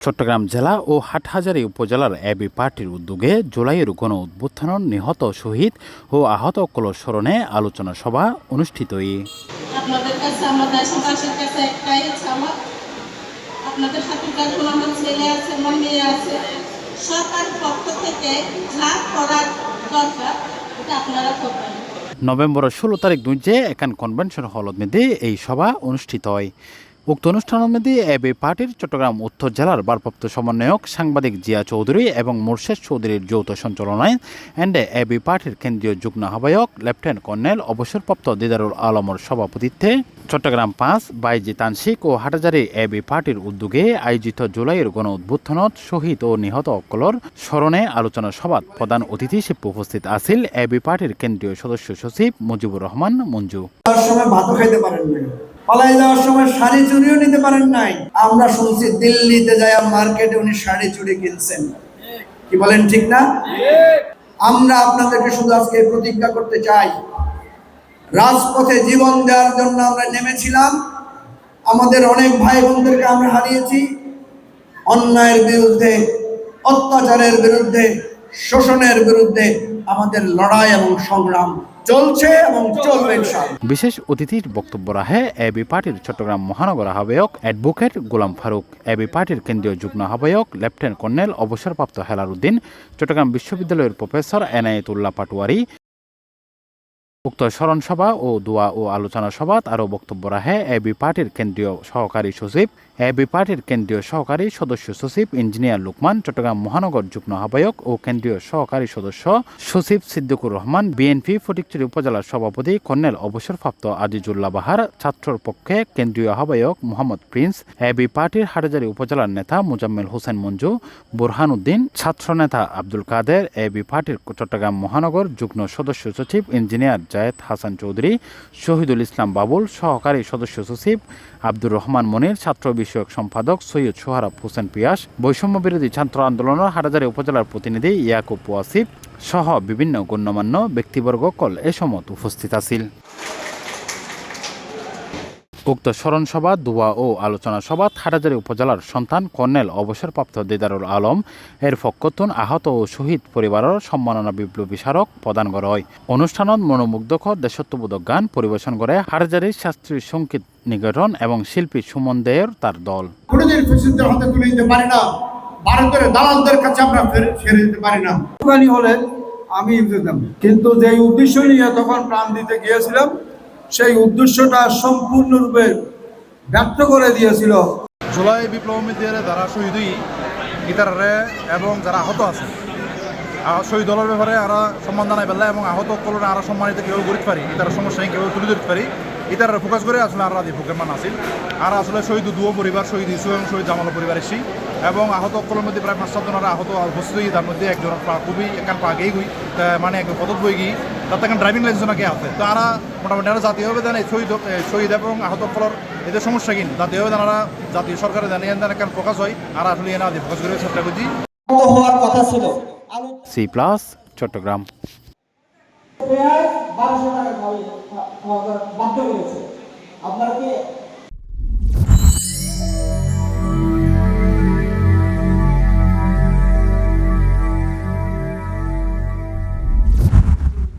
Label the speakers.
Speaker 1: চট্টগ্রাম জেলা ও হাটহাজারী উপজেলার এবি পার্টির উদ্যোগে জুলাইয়ের গণ অভ্যুত্থানের নিহত শহীদ ও আহত সকলের স্মরণে আলোচনা সভা অনুষ্ঠিত।
Speaker 2: আপনাদের কাছে আমার দেশবাসীর কাছে একটাই চাওয়া, আপনাদের সাথে যখন আমার ছেলে আছে, আমার মেয়ে আছে, সরকার পক্ষ থেকে যা করার দরকার এটা আপনারা করবেন।
Speaker 1: নভেম্বরের 16 তারিখ দুইজে একান কনভেনশন হলত মধ্যে এই সভা অনুষ্ঠিত হয়। উক্ত অনুষ্ঠানের মধ্যে এবি পার্টির চট্টগ্রাম উত্তর জেলার ভারপ্রাপ্ত সমন্বয়ক সাংবাদিক জিয়া চৌধুরী এবং মোর্শেদ চৌধুরীর যৌথ সঞ্চালনায় এন্ডে এবি পার্টির কেন্দ্রীয় যুগ্ম আহ্বায়ক লেফটেন্যান্ট কর্নেল অবসরপ্রাপ্ত দিদারুল আলমর সভাপতিত্বে চট্টগ্রাম 5 বাইজি তানসিক ও হাটহাজারী এবি পার্টির উদ্যোগে আয়োজিত জুলাইয়ের গণ অভ্যুত্থানত শহীদ ও নিহত সকলের স্মরণে আলোচনা সভাত প্রধান অতিথি হিসেবে উপস্থিত আছিল এবি পার্টির কেন্দ্রীয় সদস্য সচিব মুজিবুর রহমান মঞ্জু।
Speaker 3: পালাই যাওয়ার সময় শাড়ি চুরিও নিতে পারেন নাই। আমরা শুনছি দিল্লিতে যায় মার্কেটে উনি শাড়ি চুরি কিনছেন। কি বলেন, ঠিক না? আমরা আপনাদেরকে শুধু আজকে প্রতিজ্ঞা করতে চাই, রাজপথে জীবন দেওয়ার জন্য আমরা নেমেছিলাম। আমাদের অনেক ভাই বোনদেরকে আমরা হারিয়েছি। অন্যায়ের বিরুদ্ধে, অত্যাচারের বিরুদ্ধে, শোষণের বিরুদ্ধে আমাদের লড়াই এবং সংগ্রাম চলছে এবং চলবে।
Speaker 1: বিশেষ অতিথির বক্তব্য রাখে এবি পার্টির চট্টগ্রাম মহানগর আহ্বায়ক অ্যাডভোকেট গোলাম ফারুক, এবি পার্টির কেন্দ্রীয় যুগ্ম আহ্বায়ক লেফটেন্যান্ট কর্নেল অবসরপ্রাপ্ত হেলাল উদ্দিন, চট্টগ্রাম বিশ্ববিদ্যালয়ের প্রফেসর এনায়েতুল্লাহ পাটোয়ারি। উক্ত স্মরণ সভা ও দোয়া ও আলোচনা সভাত আরও বক্তব্য রাখে এবি পার্টির কেন্দ্রীয় সহকারী সচিব, এবি পার্টির কেন্দ্রীয় সহকারী সদস্য সচিব ইঞ্জিনিয়ার লুকমান, চট্টগ্রাম মহানগর যুগ্ম আহ্বায়ক ও কেন্দ্রীয় সহকারী সদস্য সচিব সিদ্দিকুর রহমান, বিএনপি ফটিকছড়ি উপজেলার সভাপতি কর্নেল অবসরপ্রাপ্ত আজিজুল্লাহ বাহার, ছাত্রর পক্ষে কেন্দ্রীয় আহ্বায়ক মোহাম্মদ প্রিন্স, এবি পার্টির হাটহাজারী উপজেলার নেতা মুজাম্মেল হোসেন মঞ্জু, বুরহান উদ্দিন, ছাত্রনেতা আব্দুল কাদের, এবি পার্টির চট্টগ্রাম মহানগর যুগ্ম সদস্য সচিব ইঞ্জিনিয়ার জায়েদ হাসান চৌধুরী, শহীদুল ইসলাম বাবুল, সহকারী সদস্য সচিব আব্দুর রহমান মনির, ছাত্র বিষয়ক সম্পাদক সৈয়দ সোহরাব হোসেন পিয়াস, বৈষম্য বিরোধী ছাত্র আন্দোলনের হাটহাজারী উপজেলার প্রতিনিধি ইয়াকুব ওয়াসিফ সহ বিভিন্ন গণ্যমান্য ব্যক্তিবর্গ কল এ সময় উপস্থিত আছিল। উক্ত স্মরণ সভা, দোয়া ও আলোচনা সভাত হাটহাজারী উপজেলার সন্তান কর্নেল অবসরপ্রাপ্ত দিদারুল আলম এর পক্ষতুন আহত ও শহীদ পরিবারের সম্মাননা বিপ্লবী স্মারক প্রদান করা হয়। অনুষ্ঠানত মনোমুগ্ধকর দেশত্ববোধক গান পরিবেশন করে হাটহাজারী শাস্ত্রীয় সঙ্গীত নিকেতন এবং শিল্পী সুমন দেয়ের তার দল।
Speaker 4: ভারতের দালালদের কাছে আমরা ফিরে যেতে পারি না। আমি কিন্তু যে উদ্দেশ্য নিয়ে তখন প্রাণ দিতে গিয়েছিলাম, সেই উদ্দেশ্যটা সম্পূর্ণরূপে ব্যর্থ করে দিয়েছিল।
Speaker 5: জুলাই বিপ্লবীদের দ্বারা শহীদ গীতারে এবং যারা আহত আছে শহীদ দলের ব্যাপারে আরো সম্মান জানাই পেলা এবং আহত কলরে আরো সম্মানিত কেউ গড়িতে পারি, ইতার সমস্যা কেউ তুলে ধরতে পারি, ইতার ফোকাস করে আসলে আর রাজি ফোকের মান আসিল। আর আসলে শহীদ দুয়ো পরিবার, শহীদ ইসু এবং শহীদ জামাল পরিবার এসি এবং আহত কলের মধ্যে প্রায় 5-7 জনের আহত উপস্থিত। তার মধ্যে একজন খুবই এখান আগেই গই, মানে একদম পদত বই গিয়ে তার এখন ড্রাইভিং লাইসেন্স কে আছে। তো আরা মোটামুটি আরো জাতীয়ভাবে জানে শহীদ এবং আহত কলর এদের সমস্যা কিন জাতীয়ভাবে জানারা জাতীয় সরকারে জানে এখান ফোকাস হয়। আর আসলে এনা ফোকাস করে চেষ্টা করছি।
Speaker 3: হওয়ার কথা ছিল
Speaker 1: C+ চট্টগ্রাম।
Speaker 3: বাধ্য করেছে আপনারা কি